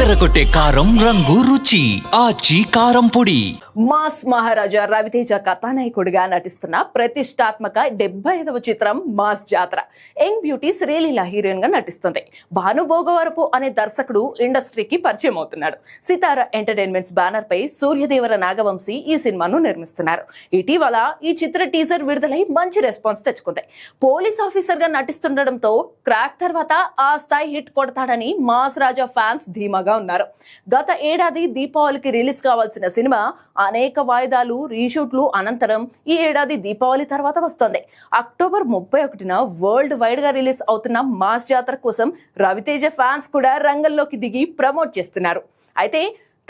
అదరగొట్టే కారం రంగు రుచి ఆచి కారం పొడి. మాస్ మహారాజా రవితేజ కథానాయకుడిగా నటిస్తున్న ప్రతిష్టాత్మక 75వ చిత్రం మాస్ జాతర. యంగ్ బ్యూటీ శ్రీలీల హీరోయిన్ గా నటిస్తుంది. భానుభోగవరపు అనే దర్శకుడు ఇండస్ట్రీకి పరిచయం అవుతున్నాడు. సితార ఎంటర్టైన్మెంట్స్ బ్యానర్ పై సూర్యదేవర నాగవంశీ ఈ సినిమాను నిర్మిస్తున్నారు. ఇటీవల ఈ చిత్ర టీజర్ విడుదలై మంచి రెస్పాన్స్ తెచ్చుకుంది. పోలీస్ ఆఫీసర్ గా నటిస్తుండటంతో క్రాక్ తర్వాత ఆ స్థాయి హిట్ కొడతాడని మాస్ రాజా ఫ్యాన్స్ ధీమాగా ఉన్నారు. గత ఏడాది దీపావళికి రిలీజ్ కావాల్సిన సినిమా అనేక వాయిదాలు రీషూట్లు అనంతరం ఈ ఏడాది దీపావళి తర్వాత వస్తోంది. అక్టోబర్ 31న వరల్డ్ వైడ్ గా రిలీజ్ అవుతున్న మాస్ జాతర కోసం రవితేజ ఫ్యాన్స్ కూడా రంగంలోకి దిగి ప్రమోట్ చేస్తున్నారు. అయితే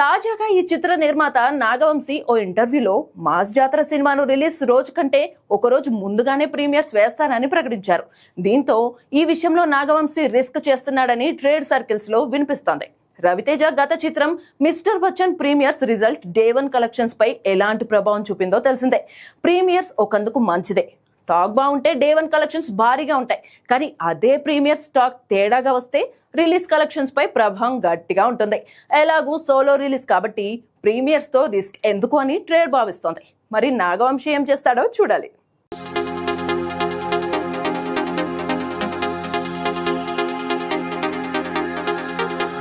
తాజాగా ఈ చిత్ర నిర్మాత నాగవంశీ ఓ ఇంటర్వ్యూలో మాస్ జాతర సినిమాను రిలీజ్ రోజు కంటే ఒకరోజు ముందుగానే ప్రీమియర్స్ వేస్తానని ప్రకటించారు. దీంతో ఈ విషయంలో నాగవంశీ రిస్క్ చేస్తున్నాడని ట్రేడ్ సర్కిల్స్ లో వినిపిస్తోంది. రవితేజ గత చిత్రం mister Bachchan premieres result day 1 collections పై ఎలాంటి ప్రభావం చూపిందో తెలిసిందే. ప్రీమియర్స్ ఒకందుకు మంచిదే. టాక్ బాగుంటే డే 1 కలెక్షన్స్ భారీగా ఉంటాయి. కానీ అదే ప్రీమియర్ స్టాక్ తేడాగా వస్తే రిలీజ్ కలెక్షన్స్ పై ప్రభావం గట్టిగా ఉంటుంది. ఎలాగూ సోలో రిలీజ్ కాబట్టి ప్రీమియర్స్ తో రిస్క్ ఎందుకు అని ట్రేడ్ భావిస్తోంది. మరి నాగవంశీ ఏం చేస్తాడో చూడాలి.